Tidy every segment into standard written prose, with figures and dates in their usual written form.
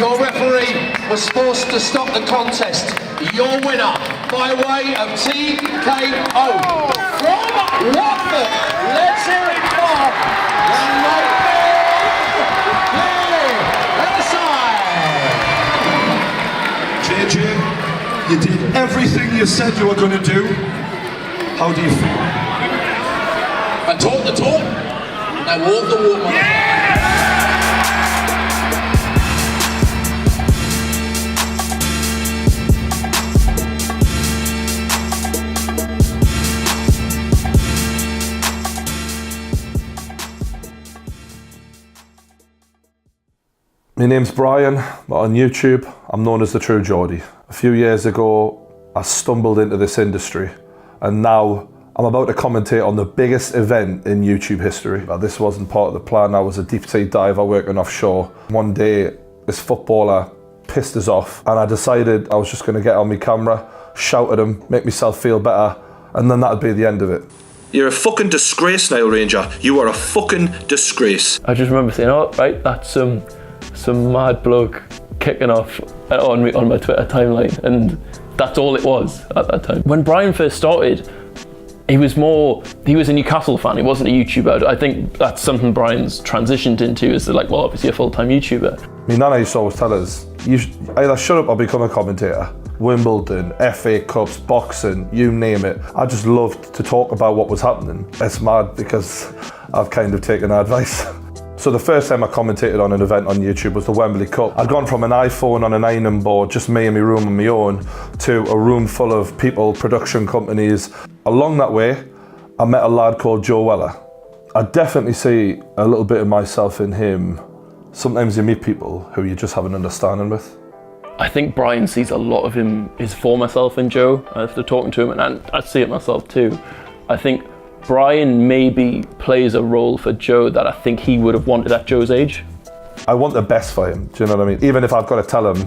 Your referee was forced to stop the contest. Your winner by way of TKO from Watford. Let's hear it for the local KSI. JJ, you did everything you said you were going to do. How do you feel? I talk the talk, I walk the walk. My name's Brian, but on YouTube, I'm known as the True Geordie. A few years ago, I stumbled into this industry, and now I'm about to commentate on the biggest event in YouTube history. But this wasn't part of the plan. I was a deep sea diver working offshore. One day, this footballer pissed us off, and I decided I was just gonna get on my camera, shout at him, make myself feel better, and then that'd be the end of it. You're a fucking disgrace now, Ranger. You are a fucking disgrace. I just remember saying, oh, right, that's some mad bloke kicking off on my Twitter timeline, and that's all it was at that time. When Brian first started, he was a Newcastle fan, he wasn't a YouTuber. I think that's something Brian's transitioned into, is like, well, obviously a full-time YouTuber. My nana used to always tell us, you either shut up or become a commentator. Wimbledon, FA Cups, boxing, you name it. I just loved to talk about what was happening. It's mad because I've kind of taken advice. So the first time I commentated on an event on YouTube was the Wembley Cup. I'd gone from an iPhone on an ironing board, just me in my room on my own, to a room full of people, production companies. Along that way, I met a lad called Joe Weller. I definitely see a little bit of myself in him. Sometimes you meet people who you just have an understanding with. I think Brian sees a lot of his former self in Joe after talking to him, and I see it myself too. I think Brian maybe plays a role for Joe that I think he would have wanted at Joe's age. I want the best for him, do you know what I mean? Even if I've got to tell him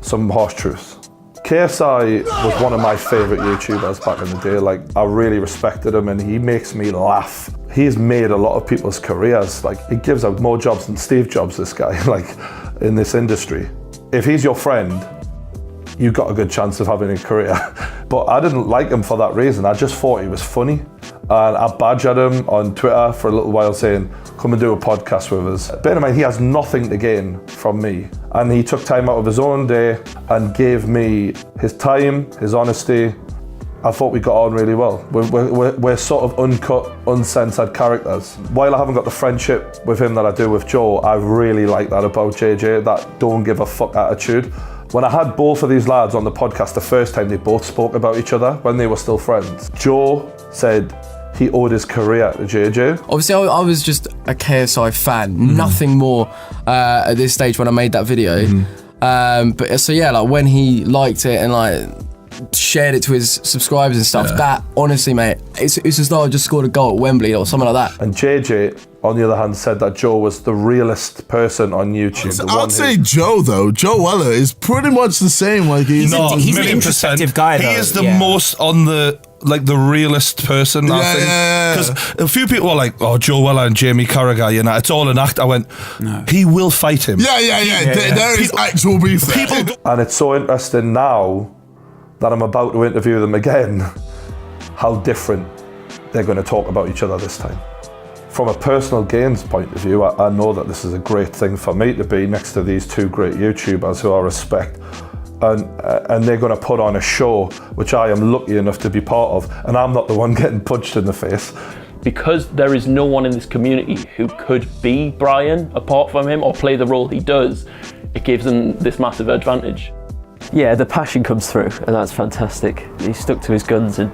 some harsh truths. KSI was one of my favourite YouTubers back in the day. Like, I really respected him, and he makes me laugh. He's made a lot of people's careers. Like, he gives out more jobs than Steve Jobs, this guy, like, in this industry. If he's your friend, you've got a good chance of having a career. But I didn't like him for that reason. I just thought he was funny. And I badgered him on Twitter for a little while saying, come and do a podcast with us. Bear in mind, he has nothing to gain from me. And he took time out of his own day and gave me his time, his honesty. I thought we got on really well. We're sort of uncut, uncensored characters. While I haven't got the friendship with him that I do with Joe, I really like that about JJ, that don't give a fuck attitude. When I had both of these lads on the podcast the first time, they both spoke about each other when they were still friends. Joe said he owed his career to JJ. Obviously, I was just a KSI fan, nothing more at this stage when I made that video. But so yeah, like when he liked it and like shared it to his subscribers and stuff, that honestly, mate, it's as though I just scored a goal at Wembley or something like that. And JJ, on the other hand, said that Joe was the realest person on YouTube. I'd say Joe, though. Joe Weller is pretty much the same. Like he's an introspective guy. He is the most on the realest person. I think, because a few people were like, "Oh, Joe Weller and Jamie Carragher, you know, it's all an act." I went, "No, he will fight him." There is actual beef there. And it's so interesting now that I'm about to interview them again, how different they're going to talk about each other this time. From a personal gains point of view, I know that this is a great thing for me to be next to these two great YouTubers who I respect, and they're going to put on a show which I am lucky enough to be part of, and I'm not the one getting punched in the face. Because there is no one in this community who could be Brian apart from him or play the role he does, it gives them this massive advantage. Yeah, the passion comes through, and that's fantastic. He stuck to his guns, and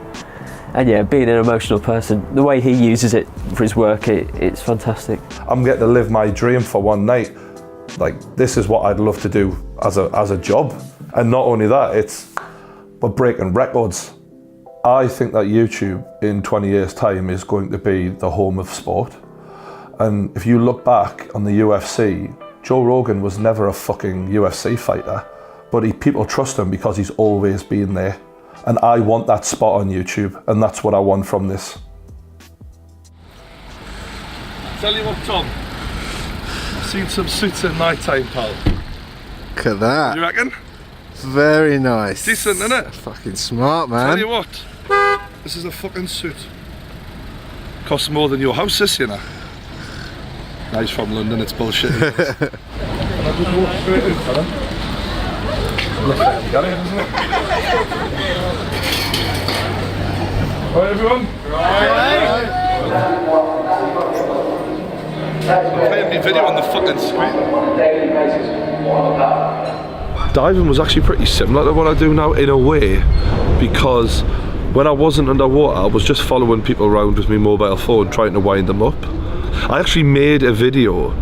yeah, being an emotional person, the way he uses it for his work, it's fantastic. I'm getting to live my dream for one night. Like, this is what I'd love to do as a job. And not only that, we're breaking records. I think that YouTube in 20 years' time is going to be the home of sport. And if you look back on the UFC, Joe Rogan was never a fucking UFC fighter, but people trust him because he's always been there. And I want that spot on YouTube, and that's what I want from this. Tell you what, Tom, I've seen some suits at night time, pal. Look at that. You reckon? Very nice. Decent, isn't it? Fucking smart, man. Tell you what, this is a fucking suit. Costs more than your house, this, you know. Now he's from London, it's bullshit. Can I just walk straight in, fella? Looks like you got it, doesn't it? Alright, everyone? Alright. I'm playing my video on the fucking screen. Diving was actually pretty similar to what I do now in a way, because when I wasn't underwater I was just following people around with my mobile phone trying to wind them up. I actually made a video,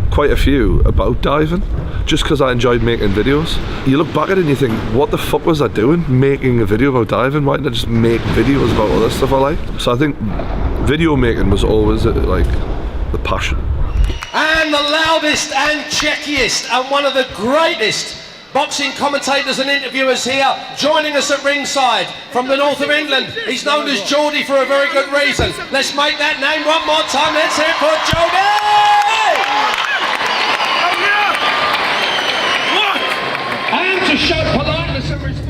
quite a few, about diving just because I enjoyed making videos. You look back at it and you think, what the fuck was I doing making a video about diving? Why didn't I just make videos about other stuff I like? So I think video making was always like the passion. And the loudest and checkiest and one of the greatest boxing commentators and interviewers here, joining us at ringside from the north of England. He's known as Geordie for a very good reason. Let's make that name one more time. Let's hear it for Geordie! And to show politeness and respect.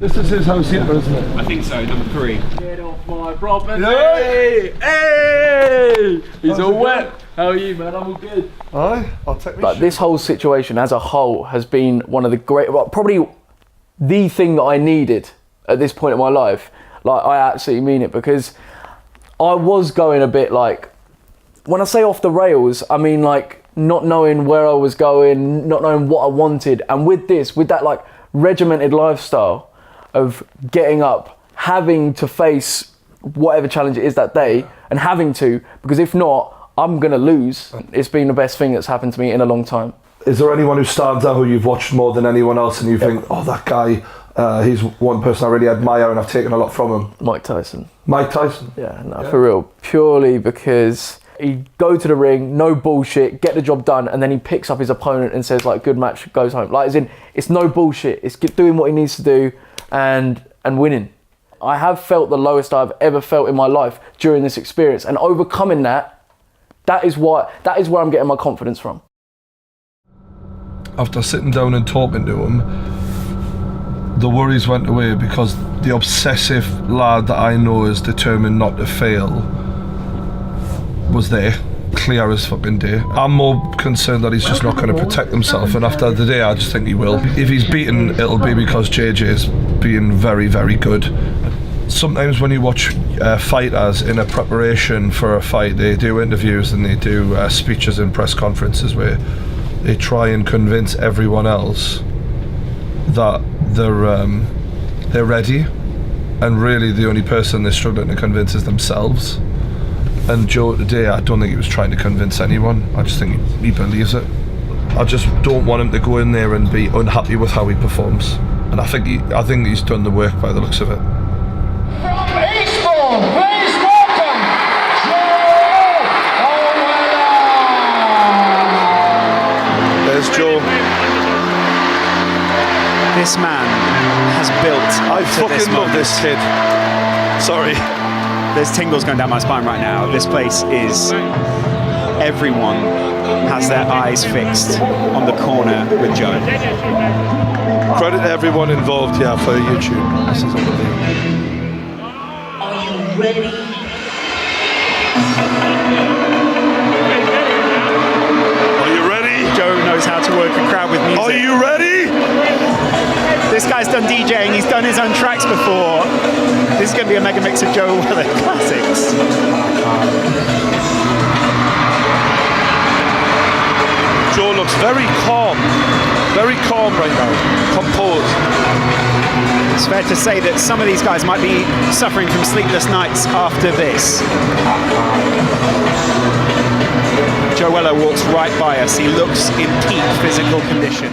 This is his house here, isn't it? I think so, number 3. Get off my property! Hey! Hey! He's all wet. How are you, man? I'm all good. Aye, I'll take me. But this whole situation as a whole has been one of the great, well, probably the thing that I needed at this point in my life. Like, I absolutely mean it, because I was going a bit like, when I say off the rails, I mean like not knowing where I was going, not knowing what I wanted. And with this, with that like regimented lifestyle of getting up, having to face whatever challenge it is that day, and having to, because if not, I'm gonna lose. It's been the best thing that's happened to me in a long time. Is there anyone who stands out who you've watched more than anyone else and you think, oh, that guy, he's one person I really admire and I've taken a lot from him? Mike Tyson. Mike Tyson? Yeah, no, for real. Purely because he'd go to the ring, no bullshit, get the job done, and then he picks up his opponent and says like, good match, goes home. Like, as in, it's no bullshit. It's doing what he needs to do and winning. I have felt the lowest I've ever felt in my life during this experience, and overcoming that is where I'm getting my confidence from. After sitting down and talking to him, the worries went away, because the obsessive lad that I know is determined not to fail was there, clear as fucking day. I'm more concerned that he's just not going to protect himself, and after the day I just think he will. If he's beaten, it'll be because JJ's being very, very good. Sometimes when you watch fighters in a preparation for a fight, they do interviews and they do speeches and press conferences where they try and convince everyone else that they're ready, and really the only person they're struggling to convince is themselves. And Joe today, I don't think he was trying to convince anyone. I just think he believes it. I just don't want him to go in there and be unhappy with how he performs. And I think he's done the work by the looks of it. From Eastbourne, please welcome Joe. There's Joe. This man has built. I fucking love this kid. Sorry. There's tingles going down my spine right now. This place is. Everyone has their eyes fixed on the corner with Joe. Credit to everyone involved here for YouTube. This is unbelievable. Ready? Are you ready? Joe knows how to work a crowd with music. Are you ready? This guy's done DJing, he's done his own tracks before. This is going to be a mega mix of Joe Weller classics. Joe looks very calm right now, composed. It's fair to say that some of these guys might be suffering from sleepless nights after this. Joe Weller walks right by us. He looks in peak physical condition.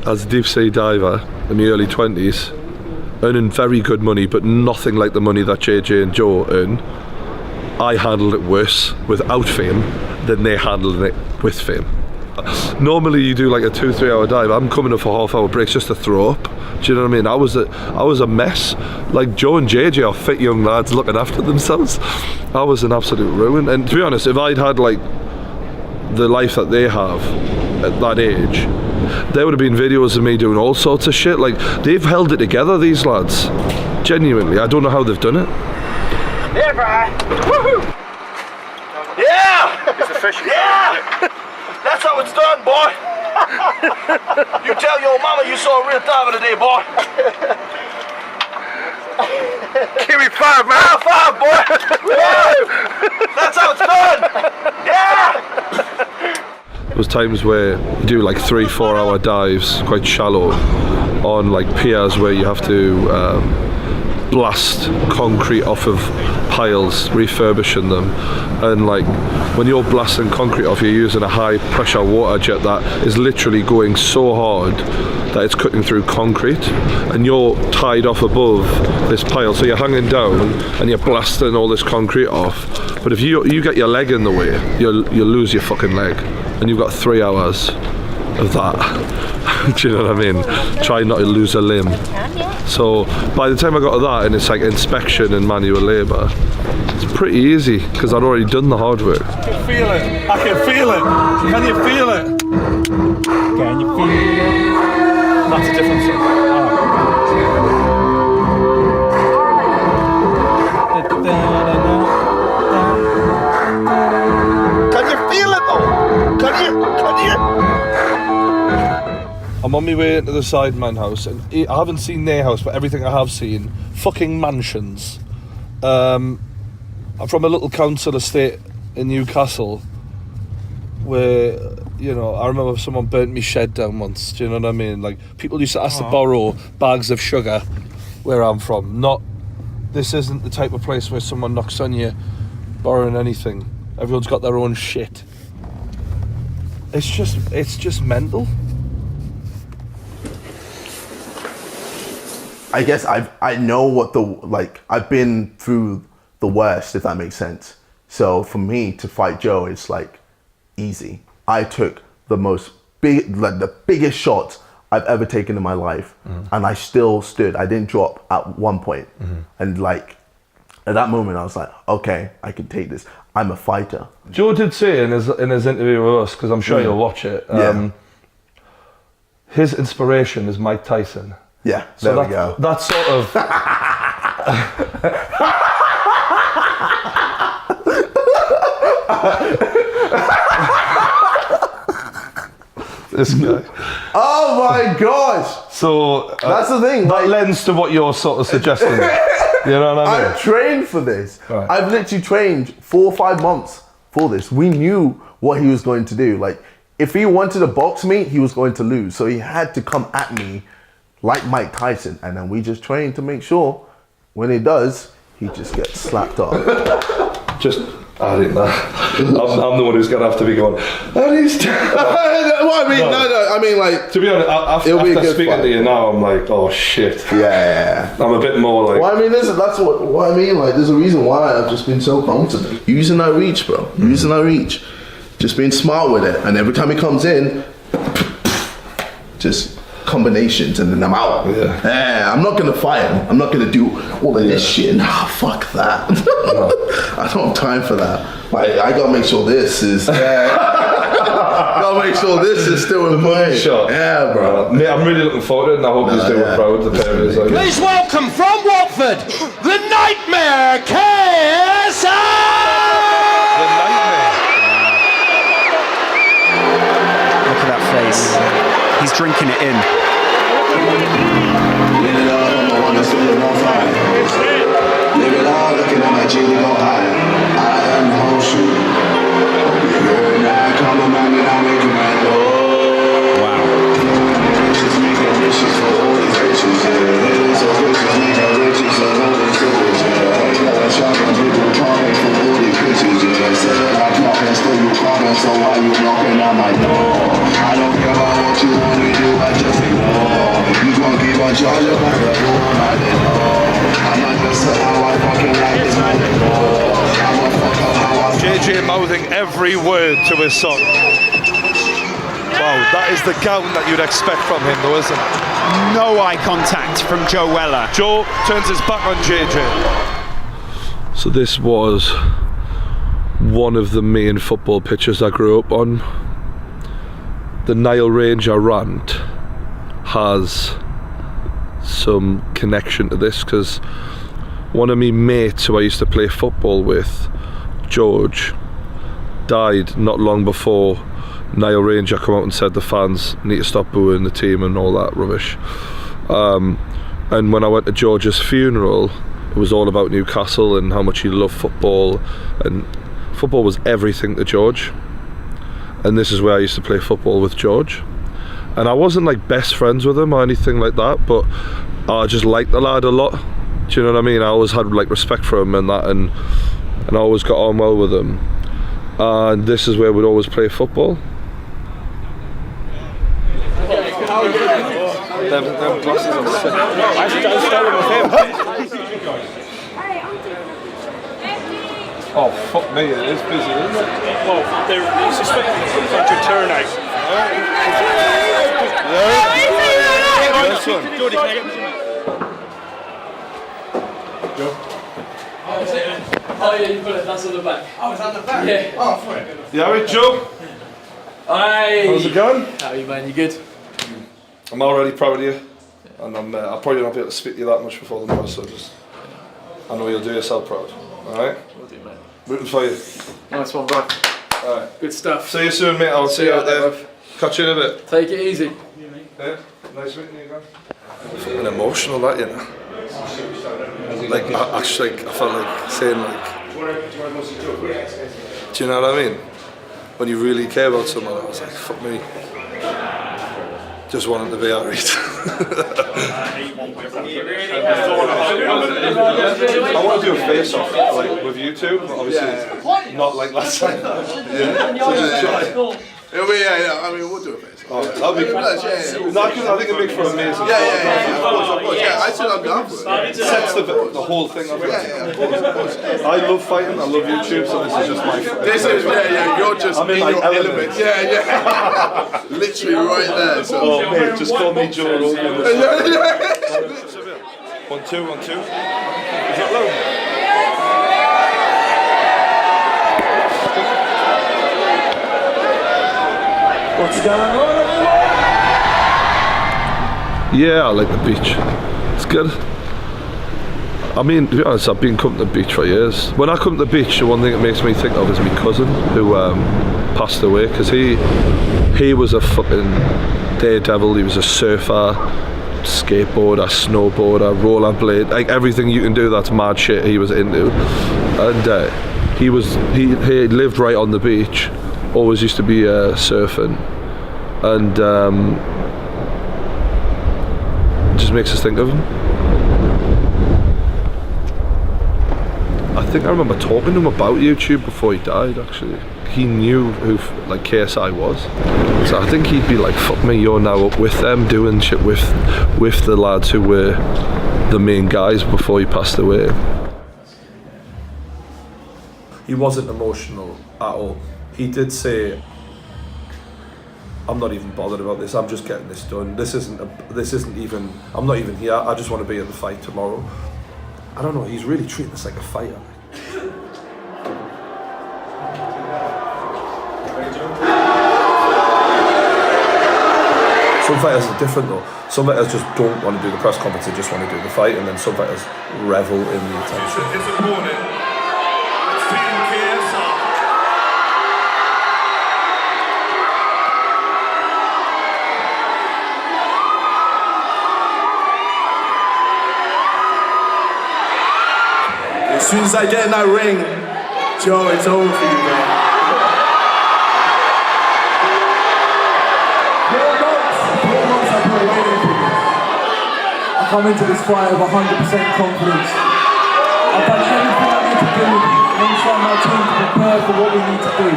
As a deep sea diver in the early 20s, earning very good money, but nothing like the money that JJ and Joe earn, I handled it worse without fame than they handled it with fame. Normally you do like a 2-3 hour dive, I'm coming up for half-hour breaks just to throw up. Do you know what I mean? I was a mess. Like, Joe and JJ are fit young lads looking after themselves. I was an absolute ruin. And to be honest, if I'd had like the life that they have at that age, there would have been videos of me doing all sorts of shit. Like, they've held it together, these lads. Genuinely, I don't know how they've done it. Yeah, bro. Woohoo! Yeah! It's official. Yeah! That's how it's done, boy. You tell your mama you saw a real diver today, boy. Give me 5, man. High five, boy. Woo! That's how it's done. Yeah! There was times where you do like 3-4 hour dives, quite shallow, on like piers where you have to blast concrete off of piles, refurbishing them, and like when you're blasting concrete off, you're using a high pressure water jet that is literally going so hard that it's cutting through concrete, and you're tied off above this pile, so you're hanging down and you're blasting all this concrete off. But if you get your leg in the way, you'll lose your fucking leg, and you've got 3 hours of that. Do you know what I mean? Try not to lose a limb. So by the time I got to that, and it's like inspection and manual labour, it's pretty easy because I'd already done the hard work. I can feel it. I can feel it. Can you feel it? Can you feel it? That's a different song. Can you feel it though? Can you? I'm on my way into the Sideman house, and I haven't seen their house, but everything I have seen, fucking mansions. I'm from a little council estate in Newcastle, where, you know, I remember someone burnt me shed down once. Do you know what I mean? Like, people used to ask to borrow bags of sugar where I'm from. This isn't the type of place where someone knocks on you borrowing anything. Everyone's got their own shit. It's just mental. I guess I know what I've been through the worst, if that makes sense. So for me to fight Joe, it's like easy. I took the biggest shot I've ever taken in my life, and I still stood. I didn't drop at one point. And like at that moment, I was like, okay, I can take this. I'm a fighter. Joe did say in his interview with us, because I'm sure you'll watch it. His inspiration is Mike Tyson. Yeah, so there we go. That's sort of. This guy. Oh my gosh! So that's the thing. That lends to what you're sort of suggesting. You know what I mean? I've trained for this. Right. I've literally trained 4 or 5 months for this. We knew what he was going to do. Like, if he wanted to box me, he was going to lose. So he had to come at me like Mike Tyson, and then we just train to make sure when he does, he just gets slapped up. I think that I'm the one who's gonna have to be going. Well, I mean, no. I mean, like, to be honest, after speaking to you now, I'm like, oh shit. Yeah. I'm a bit more like. Well, I mean, that's what I mean. Like, there's a reason why I've just been so confident. Using that reach, bro. Using that reach. Just being smart with it, and every time he comes in, just combinations, and then I'm out. Yeah, I'm not gonna fight him. I'm not gonna do all of this shit. Nah, fuck that. I don't have time for that. Like, I gotta make sure this is. Gotta make sure this is still in play. Sure. Yeah, bro. Mate, I'm really looking forward to it, and I hope he's doing proud. The parents. Please welcome from Watford, the Nightmare KSI. The Nightmare. Look at that face. He's drinking it in. Live it all, looking at my G, we go high. I am the whole shoot. You heard that, come on, man, and I'll make you mad. Wow. Just making wishes for all these riches, yeah. So riches, making riches, so all these riches, yeah. I'm shopping, people calling for all these riches, yeah. Said I'm talking, still you calling, so why you knocking on my door? I don't care about what you want to do, I just ignore. You gon' keep on charging my level, I didn't know. I'm not just how I fucking like this man anymore. I'm a fucker how I JJ mouthing every word to his son. Wow, that is the gown that you'd expect from him, though, isn't it? No eye contact from Joe Weller. Joe turns his back on JJ. So this was one of the main football pitches I grew up on. The Nile Ranger rant has some connection to this because one of me mates who I used to play football with, George, died not long before Nile Ranger come out and said the fans need to stop booing the team and all that rubbish. And when I went to George's funeral, it was all about Newcastle and how much he loved football, and football was everything to George. And this is where I used to play football with George. And I wasn't like best friends with him or anything like that, but I just liked the lad a lot. Do you know what I mean? I always had like respect for him and that, and I always got on well with him. And this is where we'd always play football. Them glasses are sick. I started with him. Oh, fuck me, it is busy, isn't it? Well, they're suspecting a turnout. This one. Jordy, can I get this Joe? Oh yeah, you put it, that's on the back. Oh, it's on the back? Yeah. Oh, fine. You alright, Joe? Hey! How's it going? How are you, man? You good? I'm already proud of you, and I'll probably not be able to speak to you that much before the match, so just, I know you'll do yourself proud. Alright? Will do, mate. Rooting for you. Nice one, bro. Alright. Good stuff. See you soon, mate. I'll see you out there. Catch you in a bit. Take it easy. Yeah, nice meeting you guys. Fucking emotional, that, you know. Like, I felt like saying, like, do you know what I mean? When you really care about someone, I was like, fuck me. Just wanted to be alright. I want to do a face-off like with you two, but obviously not like last time. I mean, we'll do a face. Oh, that'll be cool. I think it'd make for amazing. Of course. I said I'm down for it. Sets the whole thing up. Of course. I love fighting, I love YouTube, so this is just my This is, you're just I'm in in my your element. element. Literally right there. So. Oh, mate, just call me Joe Rogan. 1, 2, 1, 2. Is that low? What's going on? Yeah, I like the beach. It's good. I mean, to be honest, I've been coming to the beach for years. When I come to the beach, the one thing it makes me think of is my cousin who passed away, because he was a fucking daredevil. He was a surfer, skateboarder, snowboarder, rollerblade, like everything you can do that's mad shit he was into. And he lived right on the beach, always used to be surfing, and it just makes us think of him. I think I remember talking to him about YouTube before he died, actually. He knew who like KSI was, so I think he'd be like, fuck me, you're now up with them doing shit with the lads who were the main guys before he passed away. He wasn't emotional at all. He did say, I'm not even bothered about this, I'm just getting this done. This isn't even, I'm not even here, I just want to be at the fight tomorrow. I don't know, he's really treating this like a fighter. Some fighters are different though. Some fighters just don't want to do the press conference, they just want to do the fight, and then some fighters revel in the attention. His opponent, it's Team KSI. As soon as I get in that ring, Joe, it's over for you, man. 4 months I've been waiting for this. I come into this fight with 100% confidence. I've done everything I need to do alongside my team to prepare for what we need to do.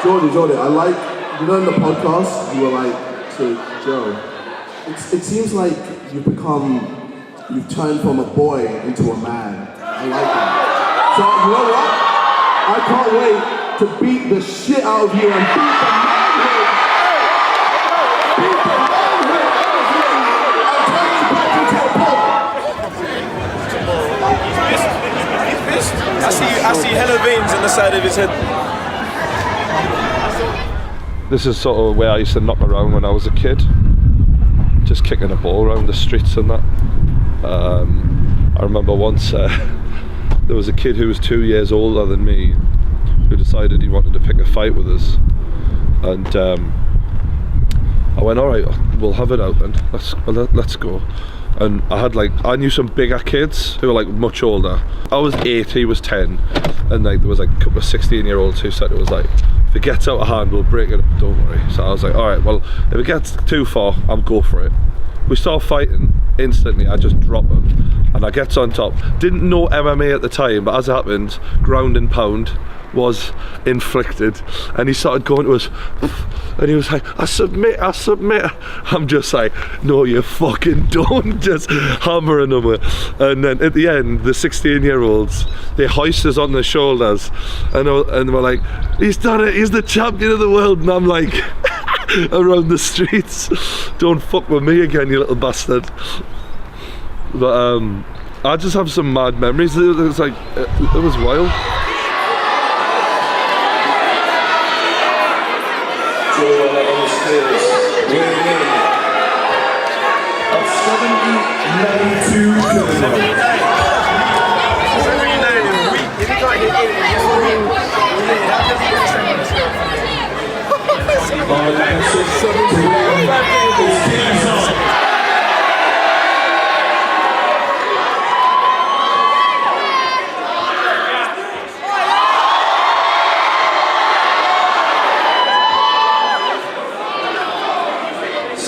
Jordy, I like, you know, in the podcast, you were like to Joe, it seems like you've turned from a boy into a man. I like that. So, you know what? I can't wait to beat the shit out of you and beat the manhood. Beat the manhood and turn you back into a pop. I see hella veins on the side of his head. This is sort of where I used to knock around when I was a kid, just kicking a ball around the streets and that. I remember once there was a kid who was 2 years older than me who decided he wanted to pick a fight with us, and I went, all right, we'll have it out then, let's go. And I knew some bigger kids who were like much older. I was 8, he was 10, and like there was like a couple of 16-year-olds who said it was like, if it gets out of hand, we'll break it up, don't worry. So I was like, all right, well, if it gets too far, I'll go for it. We start fighting, instantly I just drop him, and I gets on top. Didn't know MMA at the time, but as it happened, ground and pound was inflicted, and he started going to us, and he was like, I submit. I'm just like, no, you fucking don't, just hammering him. And then at the end, the 16-year-olds, they hoist us on their shoulders, and we're like, he's done it, he's the champion of the world. And I'm like, around the streets, don't fuck with me again, you little bastard. But I just have some mad memories. It was like, it was wild.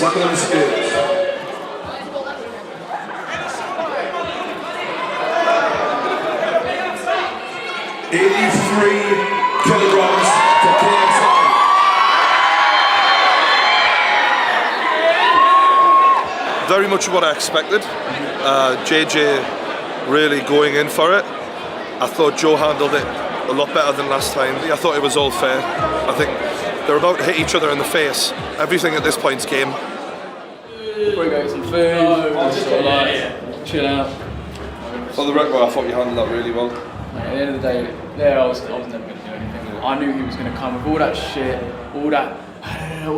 Second skills. 83 kilograms for KSI. Very much what I expected. JJ really going in for it. I thought Joe handled it a lot better than last time. I thought it was all fair. I think they're about to hit each other in the face. Everything at this point's game. We're going to some food, chill out. For the record, I thought you handled that really well. At the end of the day, I was never going to do anything. I knew he was going to come with all that shit, all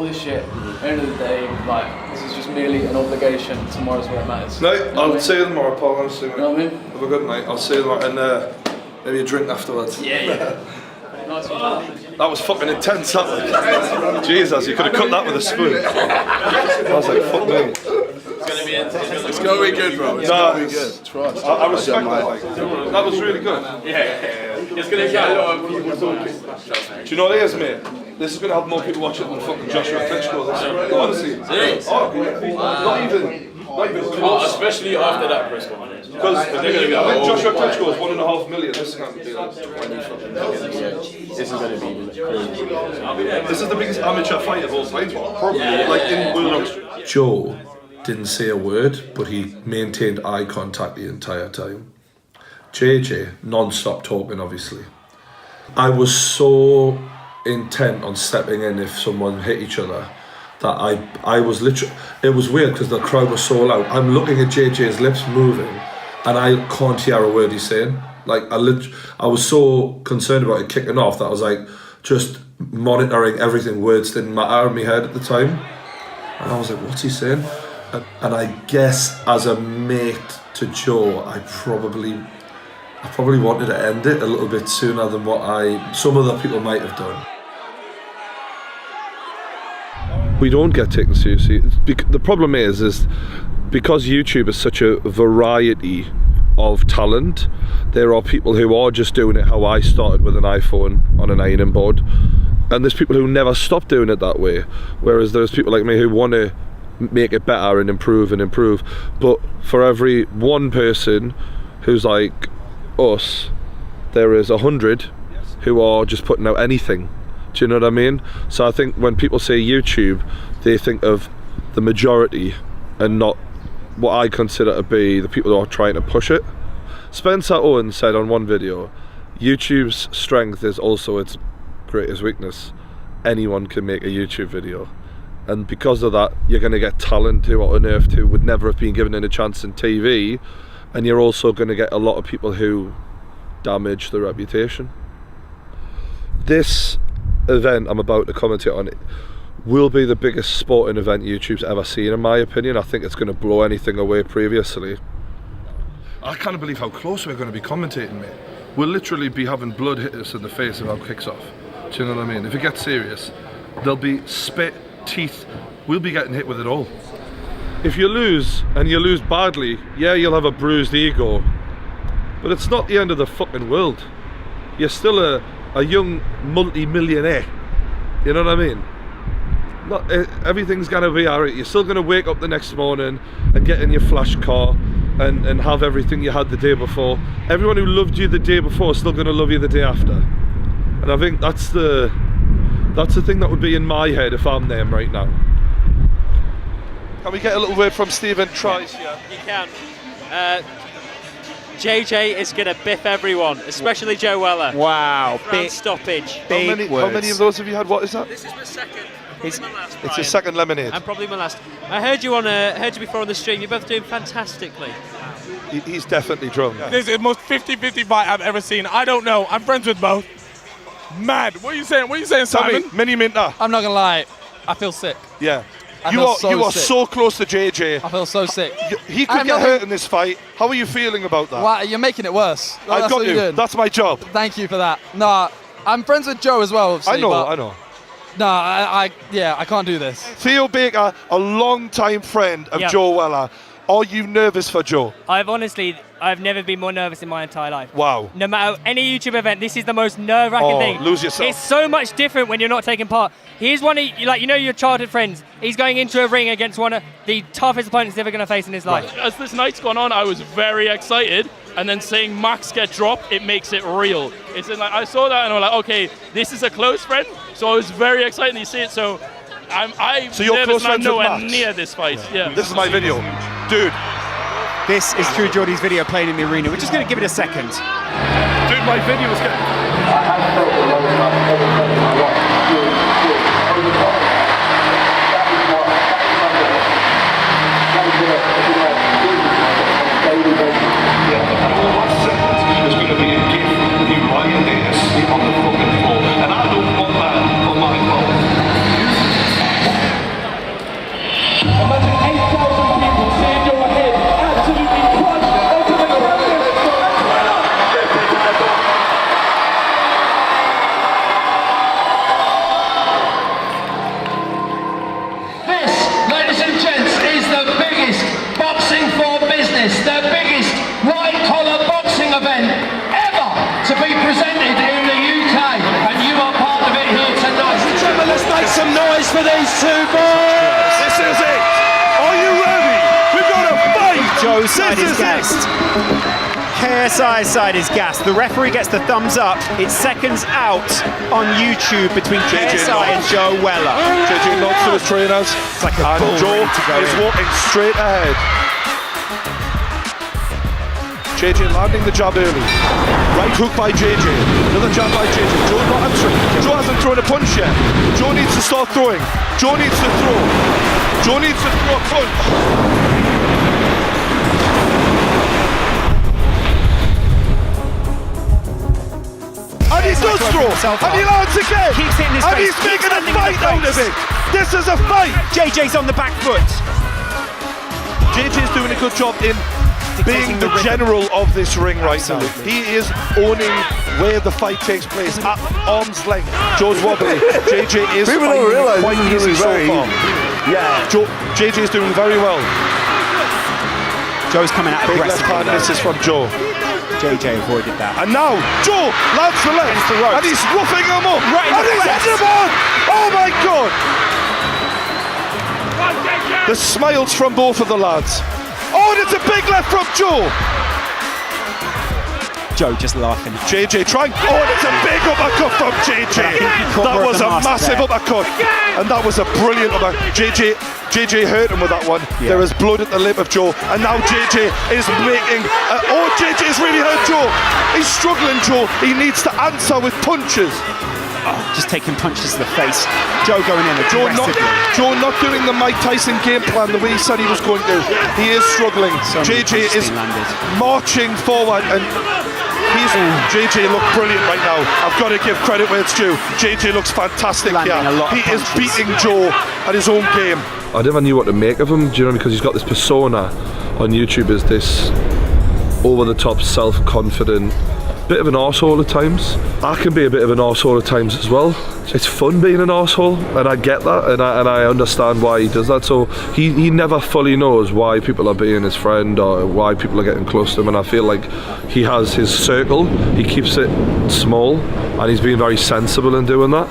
this shit. At the end of the day, like, this is just merely an obligation. Tomorrow's where it matters. No, I'll see you tomorrow, Paul. Honestly, you know what I mean? Have a good night. I'll see you tomorrow, and maybe a drink afterwards. Yeah. Nice one. That was fucking intense, that was. Jesus, you could have cut that with a spoon. I was like, fuck me. It's gonna be good, bro. It's gonna be good. Trust. I respect that. Like, that was really good. Yeah. It's gonna get a lot of people talking. Do you know what it is, mate? This is gonna have more people watch it than fucking Joshua Klitschko. Honestly. Not even close. Especially after that press conference. Because I think Joshua Klitschko is 1.5 million. This is going to be like 20 fucking thousand. This is going to be crazy. This is the biggest amateur fight of all time. Probably. Like in world. Joe didn't say a word, but he maintained eye contact the entire time. JJ, non-stop talking, obviously. I was so intent on stepping in if someone hit each other that I was literally, it was weird because the crowd was so loud. I'm looking at JJ's lips moving and I can't hear a word he's saying. Like I was so concerned about it kicking off that I was like just monitoring everything. Words didn't matter in my head at the time. And I was like, what's he saying? And I guess as a mate to Joe, I probably wanted to end it a little bit sooner than what some other people might have done. We don't get taken seriously. The problem is because YouTube is such a variety of talent, there are people who are just doing it how I started with an iPhone on an ironing board, and there's people who never stop doing it that way, whereas there's people like me who want to make it better and improve. But for every one person who's like us, there is 100 who are just putting out anything. Do you know what I mean? So I think when people say YouTube, they think of the majority and not what I consider to be the people who are trying to push it. Spencer Owen said on one video, YouTube's strength is also its greatest weakness. Anyone can make a YouTube video. And because of that, you're going to get talent who are unearthed who would never have been given a chance in TV, and you're also going to get a lot of people who damage the reputation. This event I'm about to commentate on, will be the biggest sporting event YouTube's ever seen, in my opinion. I think it's going to blow anything away previously. I can't believe how close we're going to be commentating, mate. We'll literally be having blood hit us in the face if our kicks off. Do you know what I mean? If it gets serious, there'll be spit, teeth. We'll be getting hit with it all. If you lose, and you lose badly, yeah, you'll have a bruised ego, but it's not the end of the fucking world. You're still a young multi-millionaire. You know what I mean? Not everything's gonna be alright. You're still gonna wake up the next morning and get in your flash car and have everything you had the day before. Everyone who loved you the day before is still gonna love you the day after. And I think that's the thing that would be in my head if I'm them right now. Can we get a little word from Stephen Trice here? You can. JJ is going to biff everyone, especially Joe Weller. Wow, big stoppage. How many of those have you had? What is that? This is my second. It's your second lemonade. And probably my last. I heard you before on the stream. You're both doing fantastically. He's definitely drunk. This is the most 50-50 fight I've ever seen. I don't know. I'm friends with both. Mad. What are you saying? What are you saying, Simon? Mini Minter. I'm not gonna lie. I feel sick. Yeah. I You feel are so sick. so close to JJ. I feel so sick. He could get hurt in this fight. How are you feeling about that? Wow, you're making it worse. I've got you. That's my job. Thank you for that. No, I'm friends with Joe as well. Obviously, I know. No, I can't do this. Theo Baker, a long-time friend of Yep. Joe Weller. Are you nervous for Joe? I've never been more nervous in my entire life. Wow. No matter any YouTube event, this is the most nerve-wracking thing. Lose yourself. It's so much different when you're not taking part. He's one of, your childhood friends. He's going into a ring against one of the toughest opponents he's ever going to face in his life. As this night's gone on, I was very excited, and then seeing Max get dropped, it makes it real. It's like I saw that and I'm like, okay, this is a close friend. So I was very excited to see it. So I'm So you're nervous close friends with nowhere Max? near this fight. Yeah. This is my video, dude. This is True Geordie's video playing in the arena. We're just going to give it a second. Dude, my video is getting... There's going to be a gift with you lying there asleep on the fucking floor, and I don't want that on my phone. Imagine 8,000 people seeing your head absolutely crushed onto the ground. This, ladies and gents, is the biggest boxing for business, the biggest white-collar boxing event ever to be presented in the UK, and you are part of it here tonight. Let's make some noise for these two boys. This is it. Are you ready? We've got a fight. Joe's side is gassed. KSI's side is gassed. The referee gets the thumbs up. It's seconds out on YouTube between KSI and Joe Weller. JJ nods to his trainers. It's like a and bull Joe ready to go is in. walking straight ahead. JJ landing the jab early. Right hook by JJ. Another jab by JJ. Joe not answering. Joe hasn't thrown a punch yet. Joe needs to start throwing. Joe needs to throw. Joe needs to throw a punch. And he does throw. And he lands again. Keeps hitting his and face. he's making a Keeps landing in fight the out of face. it. This is a fight. JJ's on the back foot. JJ's doing a good job in being the general of this ring right now. He is owning where the fight takes place at arm's length. Joe's wobbly. JJ is People don't fighting realise quite this is easy so very- far. Yeah. JJ is doing very well. Joe's coming out Big left aggressively. hand misses from Joe. JJ avoided that. And now Joe lands the left, Against the ropes. and he's roughing him up, Right in and the he's face. hitting him on. Oh my God! The smiles from both of the lads. Oh, and it's a big left from Joe. Joe just laughing. JJ trying. Oh, and it's a big uppercut from JJ. That was a massive uppercut, and that was a brilliant uppercut. JJ hurt him with that one. Yeah. There is blood at the lip of Joe, and now JJ is making. JJ has really hurt Joe. He's struggling, Joe. He needs to answer with punches. Just taking punches to the face. Joe going in aggressively. Joe not doing the Mike Tyson game plan the way he said he was going to. He is struggling. So many JJ punches is being landed. marching forward, and JJ looked brilliant right now. I've got to give credit where it's due. JJ looks fantastic here. He is beating Joe at his own game. I never knew what to make of him, do you know, because he's got this persona on YouTube as this over-the-top, self-confident, bit of an arsehole at times. I can be a bit of an arsehole at times as well. It's fun being an arsehole, and I get that, and I understand why he does that. So he never fully knows why people are being his friend or why people are getting close to him, and I feel like he has his circle. He keeps it small, and he's being very sensible in doing that.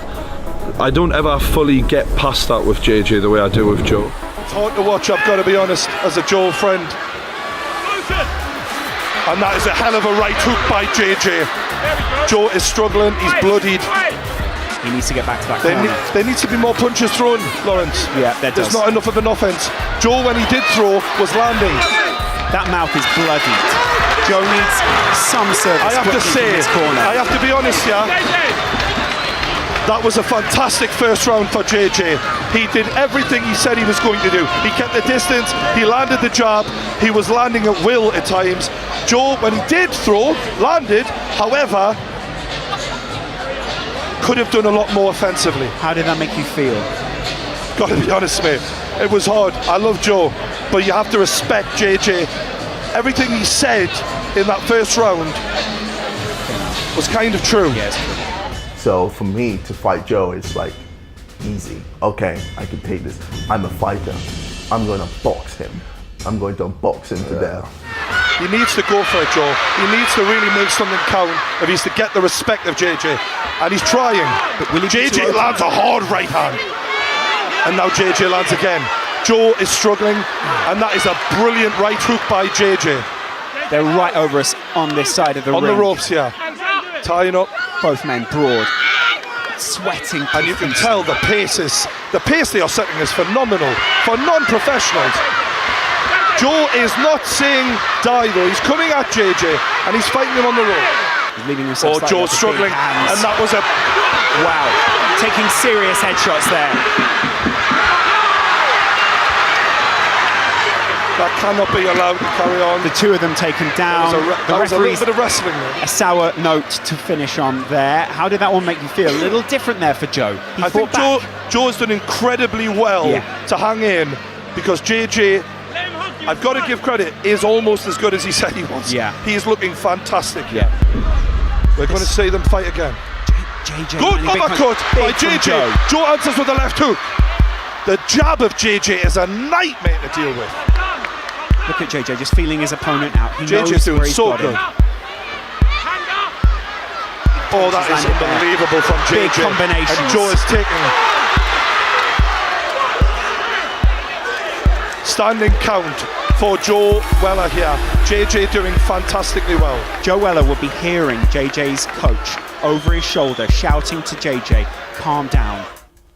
I don't ever fully get past that with JJ the way I do with Joe. It's hard to watch, I've got to be honest, as a Joe friend. And that is a hell of a right hook by JJ. Joe is struggling, he's bloodied. He needs to get back to that There corner. needs to be more punches thrown, Lawrence. Yeah, there There's does. not enough of an offense. Joe, when he did throw, was landing. That mouth is bloodied. Joe needs some service. I have to quickly say, from his corner. I have to be honest here. That was a fantastic first round for JJ. He did everything he said he was going to do. He kept the distance, he landed the jab, he was landing at will at times. Joe, when he did throw, landed, however, could have done a lot more offensively. How did that make you feel? Gotta be honest, mate. It was hard. I love Joe, but you have to respect JJ. Everything he said in that first round was kind of true. Yes. So for me to fight Joe, it's like easy. Okay, I can take this. I'm a fighter. I'm going to box him. I'm going to box him to death. He needs to go for it, Joe. He needs to really make something count if he's to get the respect of JJ. And he's trying. But JJ lands a hard right hand. And now JJ lands again. Joe is struggling, and that is a brilliant right hook by JJ. They're right over us on this side of the ring. On the ropes, yeah. Tying up. Both men broad. Sweating. And you can tell the pace they are setting is phenomenal for non-professionals. Joe is not saying die though. He's coming at JJ and he's fighting him on the rope. He's leaving himself slightly Joe's up with struggling, big hands. and that was a wow. Taking serious headshots there. That cannot be allowed to carry on. The two of them taken down. That was a little bit of wrestling there. A sour note to finish on there. How did that one make you feel? A little different there for Joe. I think Joe's done incredibly well to hang in, because JJ, I've got to give credit, is almost as good as he said he was. Yeah. He is looking fantastic. Yeah. We're going to see them fight again. JJ. Good uppercut by JJ. Joe answers with a left hook. The jab of JJ is a nightmare to deal with. Look at JJ just feeling his opponent out. He knows JJ's doing where he's so got good. him. Oh, that is unbelievable from JJ. Big combinations. And Joe is taking standing count for Joe Weller here. JJ doing fantastically well. Joe Weller will be hearing JJ's coach over his shoulder shouting to JJ, calm down.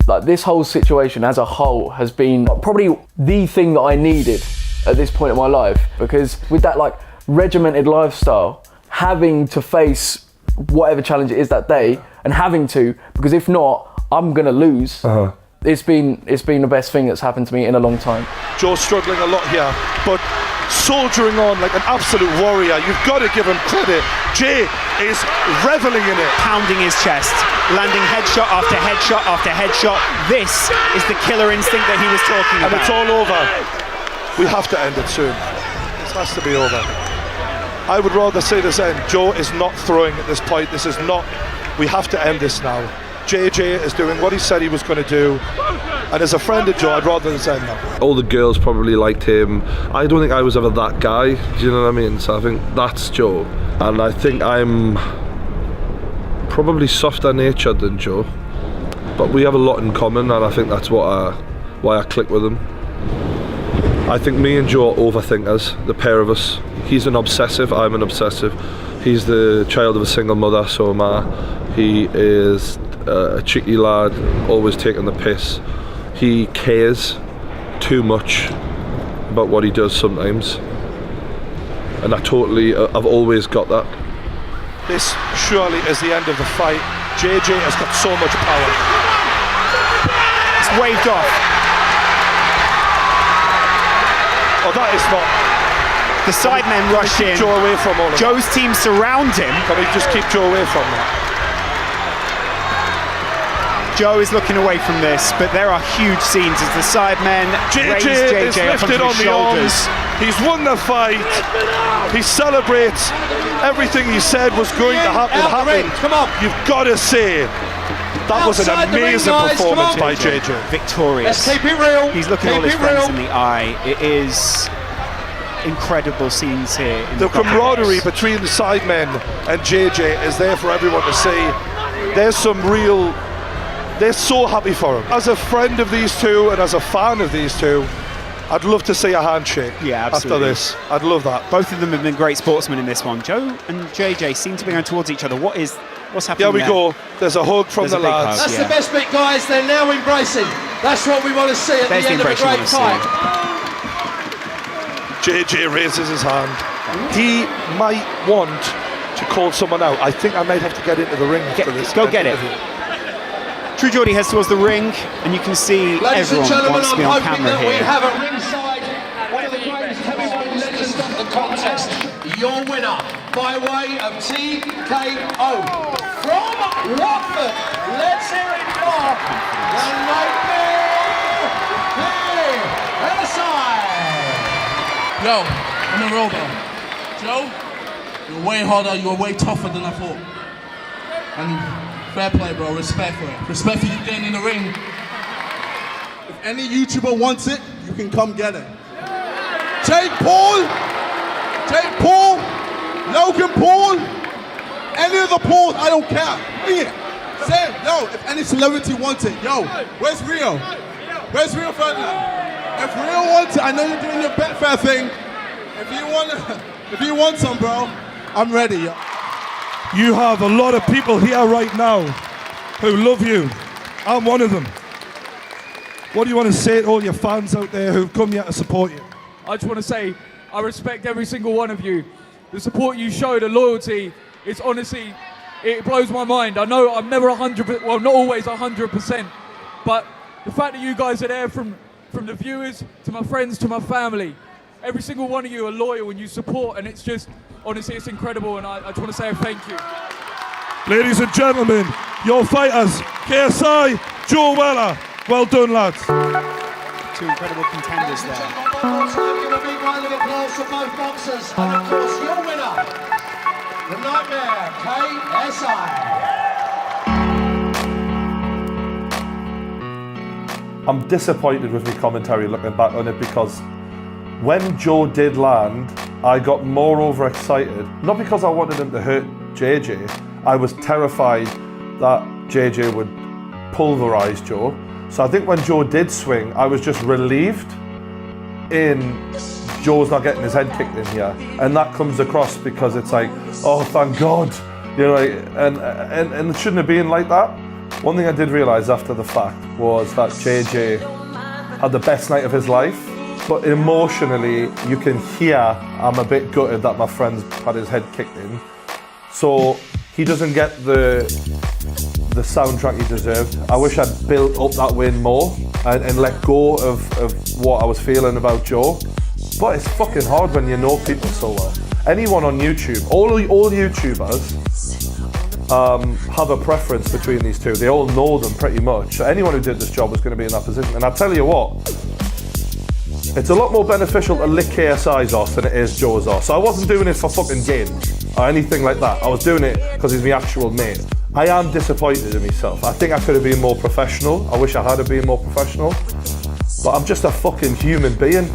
Like, this whole situation as a whole has been probably the thing that I needed at this point in my life, because with that like regimented lifestyle, having to face whatever challenge it is that day, and having to, because if not, I'm gonna lose. It's been the best thing that's happened to me in a long time. Joe's struggling a lot here, but soldiering on like an absolute warrior. You've got to give him credit. Jay is reveling in it. Pounding his chest, landing headshot after headshot after headshot. This is the killer instinct that he was talking And about. it's all over. We have to end it soon. This has to be over. I would rather see this end. Joe is not throwing at this point. This is not. We have to end this now. JJ is doing what he said he was going to do. And as a friend of Joe, I'd rather this end now. All the girls probably liked him. I don't think I was ever that guy, do you know what I mean? So I think that's Joe. And I think I'm probably softer natured than Joe. But we have a lot in common, and I think that's why I click with him. I think me and Joe are overthinkers, the pair of us. He's an obsessive, I'm an obsessive. He's the child of a single mother, so am I. He is a cheeky lad, always taking the piss. He cares too much about what he does sometimes. And I've always got that. This surely is the end of the fight. JJ has got so much power. It's waved off. Oh, that is not. The sidemen rush in. Joe away from all of Joe's team surround him. Can we just keep Joe away from that? Joe is looking away from this, but there are huge scenes as the sidemen raise JJ is JJ up onto lifted on his the shoulders. arms. He's won the fight. He celebrates everything he said was going to happen. Come on. You've got to say that was an Outside the ring, amazing guys, come performance on. by JJ. Victorious. Let's keep it real. He's looking Keep all his it friends real. in the eye. It is incredible scenes here. In The camaraderie Box. between the sidemen and JJ is there for everyone to see. There's some real. They're so happy for him. As a friend of these two and as a fan of these two, I'd love to see a handshake after absolutely. this. I'd love that. Both of them have been great sportsmen in this one. Joe and JJ seem to be going towards each other. What's happening? There we there? go. There's a hug from There's the a big lads. hug. That's the best bit, guys. They're now embracing. That's what we want to see at There's the end of a embrace you great wanna see. fight. JJ raises his hand. He might want to call someone out. I think I might have to get into the ring after this. Go get it. True Geordie heads towards the ring, and you can see Ladies and everyone gentlemen, wants to be I'm on hoping camera that we here. have a ringside one of the greatest heavyweight legends of the contest. Your winner by way of TKO from Watford. Let's hear it for the Nightmare KSI. Yo, I'm in roll though. Joe, you're way harder, you're way tougher than I thought. And fair play, bro, respect for it. Respect for you getting in the ring. If any YouTuber wants it, you can come get it. Jake Paul, Logan Paul, any of the Pauls, I don't care. Bring it. Say, yo, if any celebrity wants it, yo, where's Rio? Where's Rio Ferdinand? If Rio wants it, I know you're doing your Betfair thing. If you want some, bro, I'm ready. Yo. You have a lot of people here right now who love you. I'm one of them. What do you want to say to all your fans out there who've come here to support you? I just want to say I respect every single one of you. The support you show, the loyalty, it's honestly, it blows my mind. I know I'm never 100%, well, not always 100%, but the fact that you guys are there from the viewers to my friends to my family, every single one of you are loyal and you support, and it's just, honestly, it's incredible, and I just want to say thank you. Ladies and gentlemen, your fighters, KSI, Joe Weller. Well done, lads. Two incredible contenders there. One more time, give a big round of applause for both boxers. And of course, your winner, the Nightmare KSI. I'm disappointed with my commentary looking back on it because when Joe did land, I got more overexcited. Not because I wanted him to hurt JJ, I was terrified that JJ would pulverize Joe. So I think when Joe did swing, I was just relieved in Joe's not getting his head kicked in here. And that comes across because it's like, oh, thank God. You know, like, and it shouldn't have been like that. One thing I did realize after the fact was that JJ had the best night of his life. But emotionally, you can hear I'm a bit gutted that my friend's had his head kicked in. So he doesn't get the soundtrack he deserved. I wish I'd built up that win more and let go of what I was feeling about Joe. But it's fucking hard when you know people so well. Anyone on YouTube, all YouTubers have a preference between these two. They all know them pretty much. So anyone who did this job was going to be in that position. And I tell you what, it's a lot more beneficial to lick KSI's off than it is Joe's off. So I wasn't doing it for fucking gain or anything like that. I was doing it because he's my actual mate. I am disappointed in myself. I think I could have been more professional. I wish I had been more professional. But I'm just a fucking human being.